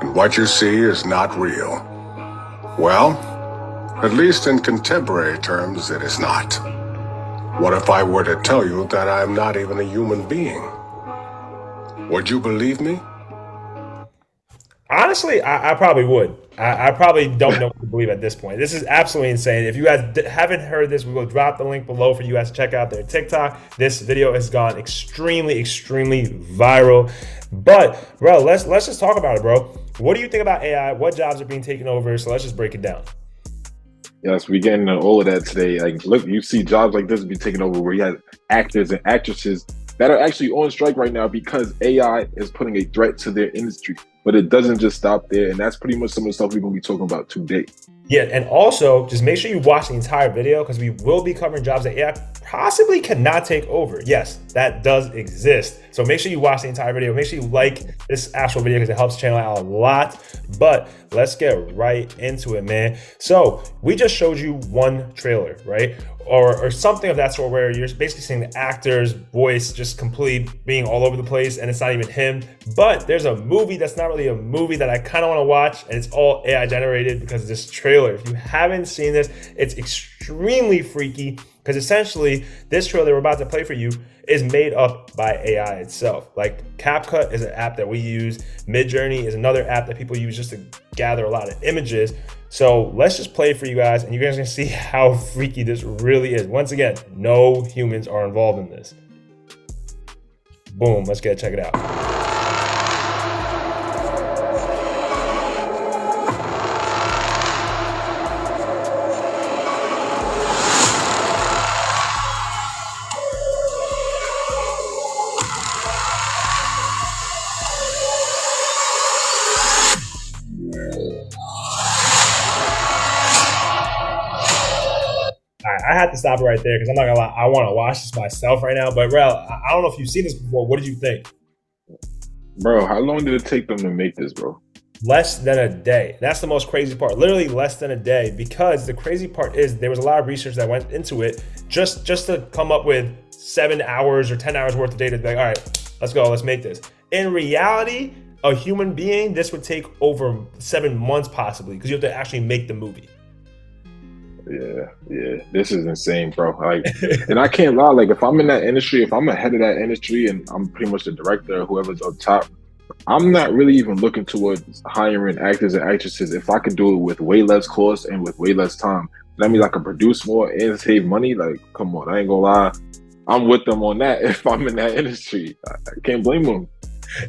and what you see is not real. Well, at least in contemporary terms, it is not. What if I were to tell you that I'm not even a human being? Would you believe me? Honestly, I probably would. I probably don't know what to believe at this point. This is absolutely insane. If you guys haven't heard this, we will drop the link below for you guys to check out their TikTok. This video has gone extremely, extremely viral. But bro, let's just talk about it, bro. What do you think about AI? What jobs are being taken over? So let's just break it down. Yes, we getting into all of that today. Like, look, you see jobs like this be taken over where you have actors and actresses that are actually on strike right now because AI is putting a threat to their industry. But it doesn't just stop there, and that's pretty much some of the stuff we're gonna be talking about today. Yeah, and also just make sure you watch the entire video because we will be covering jobs that AI possibly cannot take over. Yes, that does exist. So make sure you watch the entire video. Make sure you like this actual video because it helps the channel out a lot. But let's get right into it, man. So we just showed you one trailer, right? Or something of that sort where you're basically seeing the actor's voice just completely being all over the place and it's not even him. But there's a movie that's not really a movie that I kind of want to watch, and it's all AI generated because of this trailer. If you haven't seen this, it's extremely freaky because essentially this trailer we're about to play for you is made up by AI itself. Like CapCut is an app that we use. Midjourney is another app that people use just to gather a lot of images. So let's just play it for you guys and you guys can see how freaky this really is. Once again, no humans are involved in this. Boom, let's check it out. I had to stop it right there because I'm not gonna lie, I want to watch this myself right now. But Rel, I don't know if you've seen this before. What did you think? Bro, how long did it take them to make this, bro? Less than a day. That's the most crazy part. Literally less than a day, because the crazy part is there was a lot of research that went into it just to come up with 7 hours or 10 hours worth of data to be like, all right, let's go, let's make this. In reality, a human being, this would take over 7 months possibly because you have to actually make the movie. Yeah, this is insane, bro. Like, and I can't lie, like if I'm in that industry, if I'm ahead of that industry and I'm pretty much the director or whoever's up top, I'm not really even looking towards hiring actors and actresses. If I could do it with way less cost and with way less time, that means I can produce more and save money. Like, come on, I ain't gonna lie, I'm with them on that. If I'm in that industry, I can't blame them.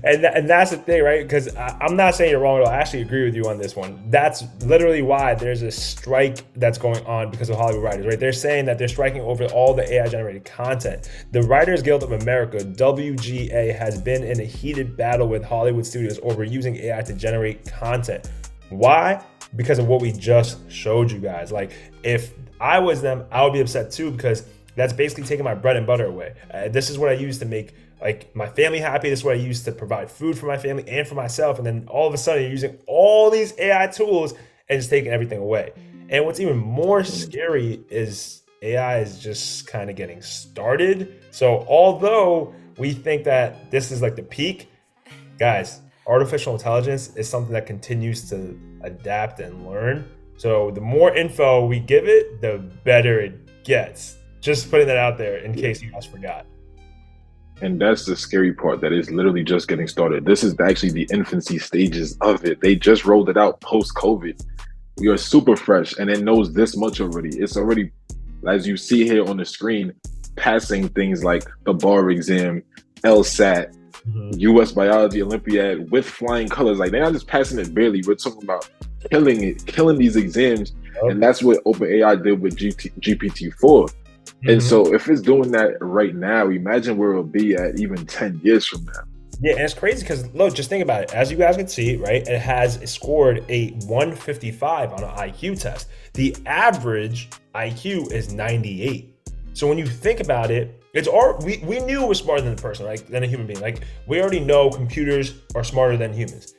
And that's the thing, right? Because I'm not saying you're wrong at all. I actually agree with you on this one. That's literally why there's a strike that's going on because of Hollywood writers, right? They're saying that they're striking over all the AI generated content. The Writers Guild of America, WGA, has been in a heated battle with Hollywood studios over using AI to generate content. Why? Because of what we just showed you guys. Like, if I was them, I would be upset too, because that's basically taking my bread and butter away. This is what I use to make like my family happy. This is what I use to provide food for my family and for myself. And then all of a sudden you're using all these AI tools and just taking everything away. And what's even more scary is AI is just kind of getting started. So although we think that this is like the peak, guys, artificial intelligence is something that continues to adapt and learn. So the more info we give it, the better it gets. Just putting that out there in case you guys forgot. And that's the scary part, that is literally just getting started. This is actually the infancy stages of it. They just rolled it out post-COVID. We are super fresh and it knows this much already. It's already, as you see here on the screen, passing things like the bar exam, LSAT, US Biology Olympiad with flying colors. Like, they're not just passing it barely. We're talking about killing these exams. Okay. And that's what OpenAI did with GPT-4. And so if it's doing that right now, imagine where it'll be at even 10 years from now. Yeah, and it's crazy because, look, just think about it. As you guys can see, right, it has scored a 155 on an IQ test. The average IQ is 98. So when you think about it, it's we knew it was smarter than a person, right, than a human being. Like, we already know computers are smarter than humans.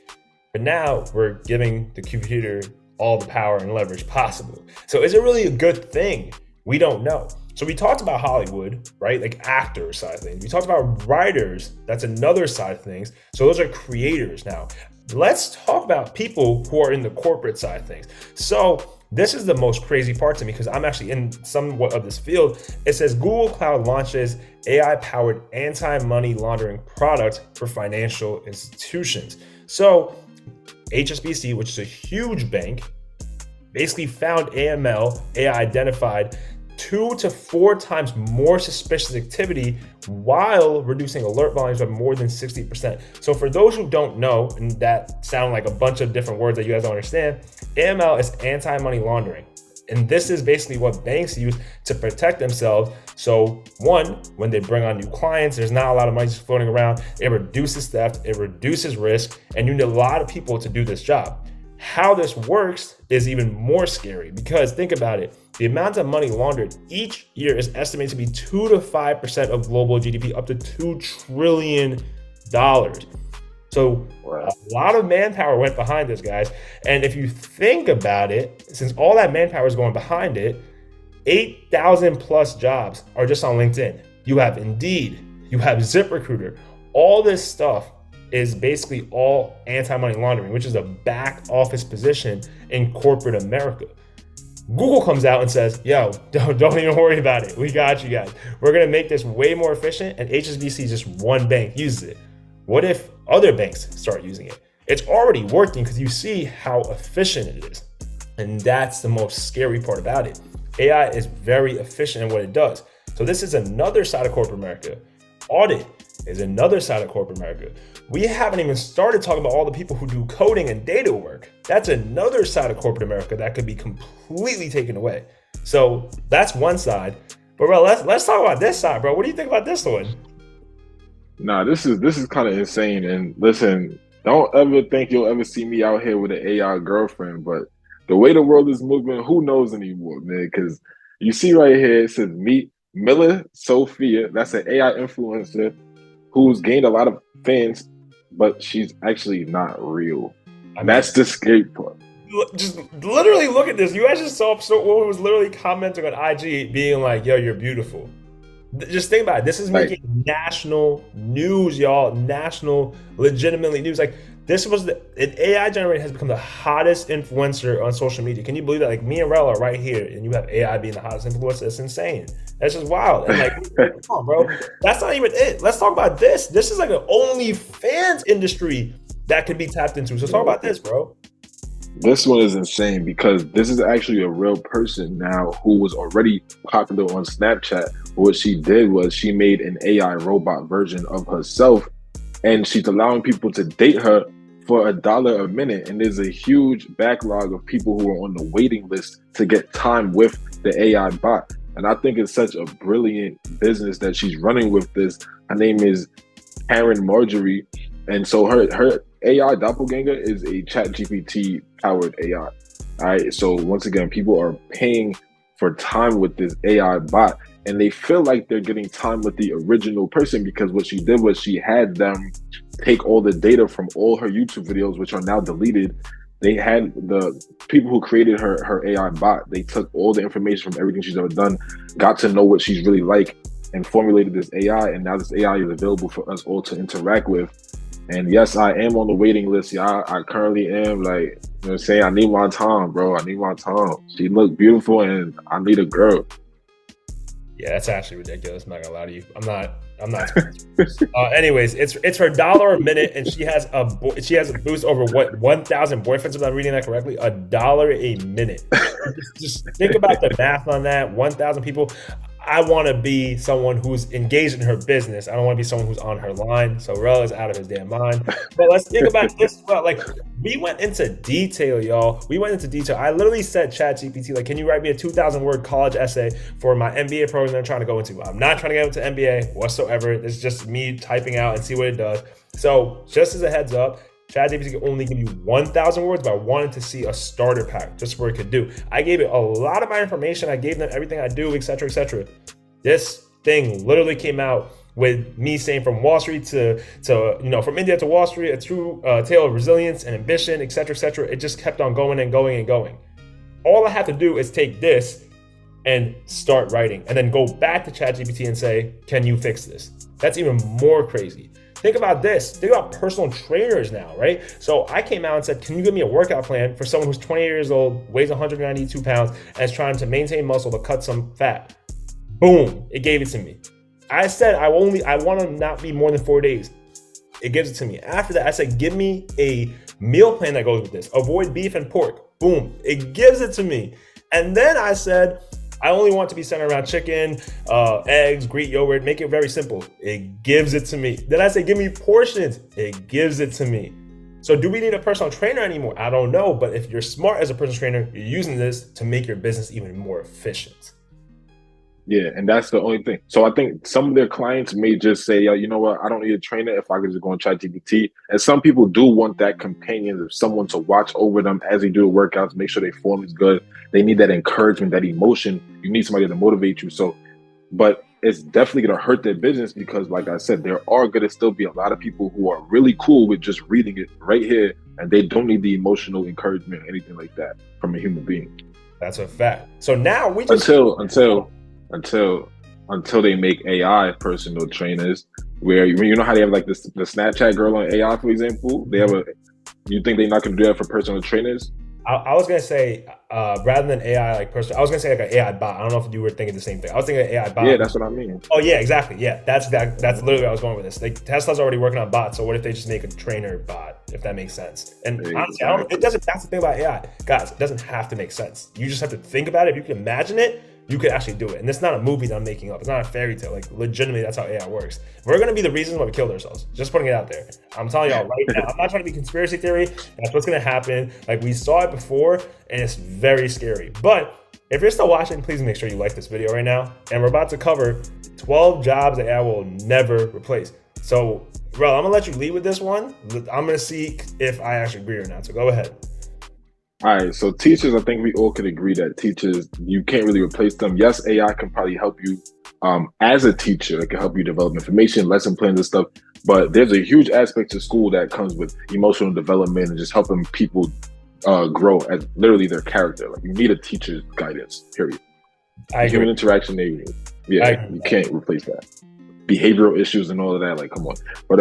But now we're giving the computer all the power and leverage possible. So is it really a good thing? We don't know. So we talked about Hollywood, right? Like actors side of things. We talked about writers. That's another side of things. So those are creators now. let's talk about people who are in the corporate side of things. So this is the most crazy part to me because I'm actually in somewhat of this field. It says Google Cloud launches AI-powered anti-money laundering product for financial institutions. So HSBC, which is a huge bank, basically found AML, AI identified 2 to 4 times more suspicious activity while reducing alert volumes by more than 60%. So for those who don't know, and that sound like a bunch of different words that you guys don't understand, AML is anti-money laundering. And this is basically what banks use to protect themselves. So one, when they bring on new clients, there's not a lot of money floating around. It reduces theft, it reduces risk, and you need a lot of people to do this job. How this works is even more scary because think about it. The amount of money laundered each year is estimated to be 2 to 5% of global GDP, up to $2 trillion. So a lot of manpower went behind this, guys. And if you think about it, since all that manpower is going behind it, 8,000 plus jobs are just on LinkedIn. You have Indeed, you have ZipRecruiter. All this stuff is basically all anti-money laundering, which is a back office position in corporate America. Google comes out and says, yo, don't even worry about it. We got you guys. We're going to make this way more efficient, and HSBC, just one bank, uses it. What if other banks start using it? It's already working because you see how efficient it is. And that's the most scary part about it. AI is very efficient in what it does. So this is another side of corporate America. Audit is another side of corporate America. We haven't even started talking about all the people who do coding and data work. That's another side of corporate America that could be completely taken away. So that's one side. But bro, let's talk about this side, bro. What do you think about this one? Nah, this is kind of insane. And listen, don't ever think you'll ever see me out here with an AI girlfriend. But the way the world is moving, who knows anymore, man? Because you see right here, it says meet Mila Sophia. That's an AI influencer who's gained a lot of fans, but she's actually not real. That's the scary part. Just literally look at this. You guys just saw someone was literally commenting on IG being like, yo, you're beautiful. Just think about it. This is making national news, y'all. National, legitimately news. Like this was an AI generated has become the hottest influencer on social media. Can you believe that? Like me and Rel are right here, and you have AI being the hottest influencer. That's insane. That's just wild. And like, come on, bro. That's not even it. Let's talk about this. This is like an OnlyFans industry that can be tapped into. So talk about this, bro. This one is insane because this is actually a real person now who was already popular on Snapchat. What she did was she made an AI robot version of herself, and she's allowing people to date her for $1 a minute. And there's a huge backlog of people who are on the waiting list to get time with the AI bot. And I think it's such a brilliant business that she's running with this. Her name is Karen Marjorie. And so her AI doppelganger is a ChatGPT powered AI. All right. So once again, people are paying for time with this AI bot, and they feel like they're getting time with the original person because what she did was she had them take all the data from all her YouTube videos, which are now deleted. They had the people who created her AI bot. They took all the information from everything she's ever done, got to know what she's really like, and formulated this AI. And now this AI is available for us all to interact with. And yes, I am on the waiting list. Yeah, I currently am. Like, you know what I'm saying? I need my time, bro. I need my time. She looked beautiful, and I need a girl. Yeah, that's actually ridiculous. I'm not gonna lie to you. I'm not. Anyways, it's her $1 a minute, and she has a boost over 1,000 boyfriends. If I'm reading that correctly, $1 a minute. just think about the math on that. 1,000 people. I want to be someone who's engaged in her business. I don't want to be someone who's on her line. So Rel is out of his damn mind. But let's think about this as well. Like, we went into detail, y'all. We went into detail. I literally said ChatGPT, like, can you write me a 2,000-word college essay for my MBA program that I'm trying to go into? I'm not trying to get into MBA whatsoever. It's just me typing out and see what it does. So just as a heads up, ChatGPT can only give you 1,000 words, but I wanted to see a starter pack just for what it could do. I gave it a lot of my information. I gave them everything I do, et cetera, et cetera. This thing literally came out with me saying from Wall Street to from India to Wall Street, a true tale of resilience and ambition, et cetera, et cetera. It just kept on going and going and going. All I have to do is take this and start writing and then go back to ChatGPT and say, can you fix this? That's even more crazy. Think about this. Think about personal trainers now, right? So I came out and said, can you give me a workout plan for someone who's 20 years old, weighs 192 pounds, and is trying to maintain muscle but cut some fat? Boom, it gave it to me. I said, I want to not be more than 4 days. It gives it to me. After that, I said, give me a meal plan that goes with this. Avoid beef and pork. Boom, it gives it to me. And then I said, I only want to be centered around chicken, eggs, Greek yogurt, make it very simple. It gives it to me. Then I say, give me portions. It gives it to me. So do we need a personal trainer anymore? I don't know. But if you're smart as a personal trainer, you're using this to make your business even more efficient. Yeah, and that's the only thing. So I think some of their clients may just say, you know what, I don't need a trainer if I could just go on ChatGPT. And some people do want that companion of someone to watch over them as they do the workouts, make sure their form is good. They need that encouragement, that emotion. You need somebody to motivate you. So, but it's definitely going to hurt their business because, like I said, there are going to still be a lot of people who are really cool with just reading it right here, and they don't need the emotional encouragement or anything like that from a human being. That's a fact. So now we just until they make AI personal trainers, where you know how they have like the Snapchat girl on AI, for example. They have you think they're not going to do that for personal trainers? I was gonna say rather than AI like personal, I was gonna say like an AI bot. I don't know if you were thinking the same thing. I was thinking AI bot. Yeah, that's what I mean. Oh yeah, exactly. Yeah, that's literally where I was going with this. Like Tesla's already working on bots, so what if they just make a trainer bot? If that makes sense. And honestly, it doesn't. That's the thing about AI, guys. It doesn't have to make sense. You just have to think about it. If you can imagine it, you could actually do it. And it's not a movie that I'm making up. It's not a fairy tale. Like legitimately, that's how AI works. We're gonna be the reasons why we killed ourselves. Just putting it out there. I'm telling y'all right now. I'm not trying to be conspiracy theory. That's what's gonna happen. Like we saw it before, and it's very scary. But if you're still watching, please make sure you like this video right now. And we're about to cover 12 jobs that AI will never replace. So, bro, I'm gonna let you lead with this one. I'm gonna see if I actually agree or not. So go ahead. All right, so teachers, I think we all could agree that teachers, you can't really replace them. Yes, AI can probably help you as a teacher. It can help you develop information, lesson plans and stuff. But there's a huge aspect to school that comes with emotional development and just helping people grow as literally their character. Like you need a teacher's guidance, period. Human interaction, you can't replace that. Behavioral issues and all of that, like come on. But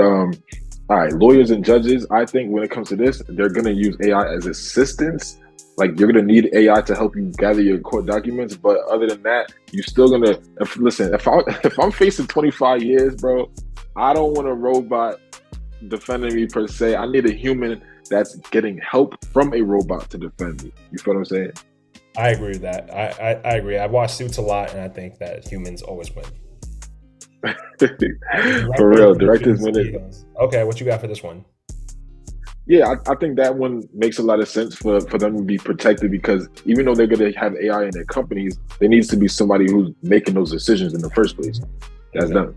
all right, lawyers and judges, I think when it comes to this, they're going to use AI as assistants. Like you're going to need AI to help you gather your court documents. But other than that, you're still going to, if I'm facing 25 years, bro, I don't want a robot defending me per se. I need a human that's getting help from a robot to defend me. You feel what I'm saying? I agree with that. I agree. I watch Suits a lot, and I think that humans always win. For real, directors win it. Okay, what you got for this one? Yeah, I think that one makes a lot of sense for them to be protected because even though they're going to have AI in their companies, there needs to be somebody who's making those decisions in the first place. That's them.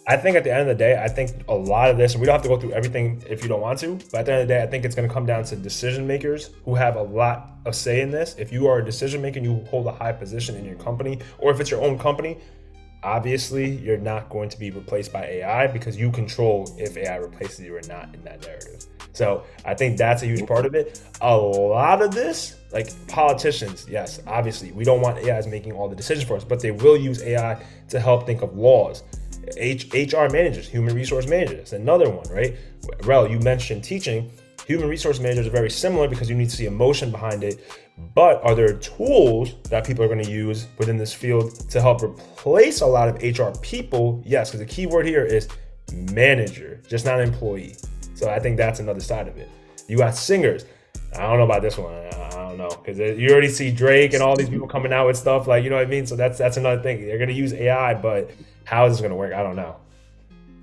I think at the end of the day, I think a lot of this, and we don't have to go through everything if you don't want to, but at the end of the day, I think it's going to come down to decision makers who have a lot of say in this. If you are a decision maker and you hold a high position in your company, or if it's your own company, obviously you're not going to be replaced by AI because you control if AI replaces you or not in that narrative. So I think that's a huge part of it. A lot of this, like politicians, yes, obviously we don't want AIs making all the decisions for us, but they will use AI to help think of laws. HR managers, human resource managers, another one, right? Rel, you mentioned teaching. Human resource managers are very similar because you need to see emotion behind it. But are there tools that people are going to use within this field to help replace a lot of HR people? Yes, because the key word here is manager, just not employee. So I think that's another side of it. You got singers. I don't know about this one. I don't know because you already see Drake and all these people coming out with stuff like, you know what I mean? So that's another thing. They're going to use AI, but how is this going to work? I don't know.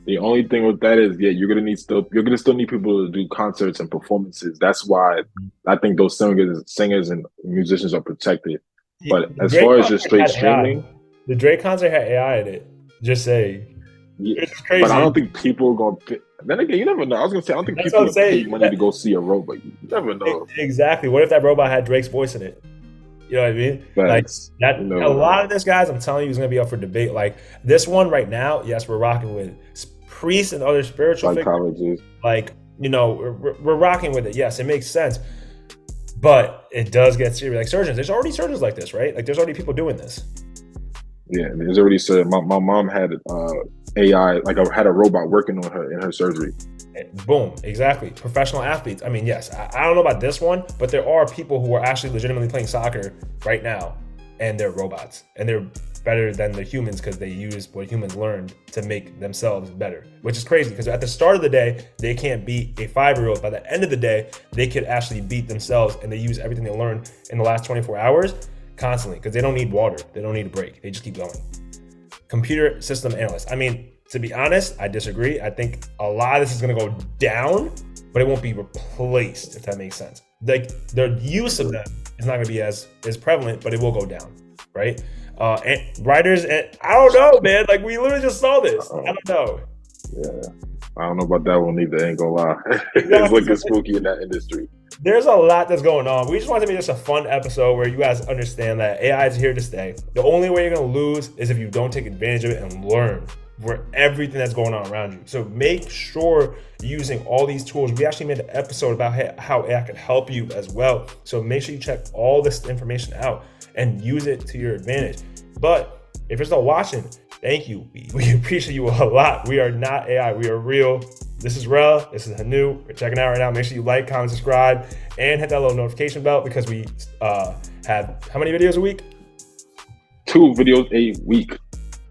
The only thing with that is, you're gonna still need people to do concerts and performances. That's why I think those singers and musicians are protected. But as Drake far as just straight streaming, the Drake concert had AI in it. Just saying, it's crazy. But I don't think people are gonna pay. Then again, you never know. I was gonna say I don't think people would pay money to go see a robot. You never know. Exactly. What if that robot had Drake's voice in it? You know what I mean? Like that. A lot of this, guys, I'm telling you, is gonna be up for debate. Like this one right now, yes, we're rocking with priests and other spiritual figures. Like, you know, we're rocking with it. Yes, it makes sense, but it does get serious. Like surgeons, there's already surgeons like this, right? Like there's already people doing this. Yeah, there's already said. My mom had AI, like I had a robot working on her in her surgery. Boom, exactly. Professional athletes. I mean, yes, I don't know about this one, but there are people who are actually legitimately playing soccer right now, and they're robots, and they're better than the humans because they use what humans learned to make themselves better, which is crazy because at the start of the day, they can't beat a 5-year-old. By the end of the day, they could actually beat themselves, and they use everything they learned in the last 24 hours constantly because they don't need water. They don't need a break. They just keep going. Computer system analyst. I mean, to be honest, I disagree. I think a lot of this is going to go down, but it won't be replaced, if that makes sense. Like the use of them is not going to be as prevalent, but it will go down, right? And writers, and I don't know, man. Like we literally just saw this. I don't know. Yeah, I don't know about that one either. Ain't gonna lie, it's looking spooky in that industry. There's a lot that's going on. We just wanted to make this a fun episode where you guys understand that AI is here to stay. The only way you're going to lose is if you don't take advantage of it and learn for everything that's going on around you. So make sure you're using all these tools. We actually made an episode about how AI can help you as well. So make sure you check all this information out and use it to your advantage. But if you're still watching, thank you. We appreciate you a lot. We are not AI. We are real. This is Rel. This is Hanu. We're checking out right now. Make sure you like, comment, subscribe, and hit that little notification bell because we have how many videos a week? 2 videos a week.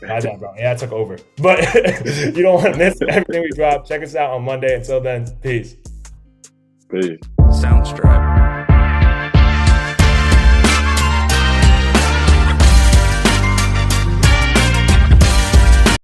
My bad, bro. Yeah, I took over. But you don't want to miss everything we drop. Check us out on Monday. Until then, peace. Peace. Soundstripe.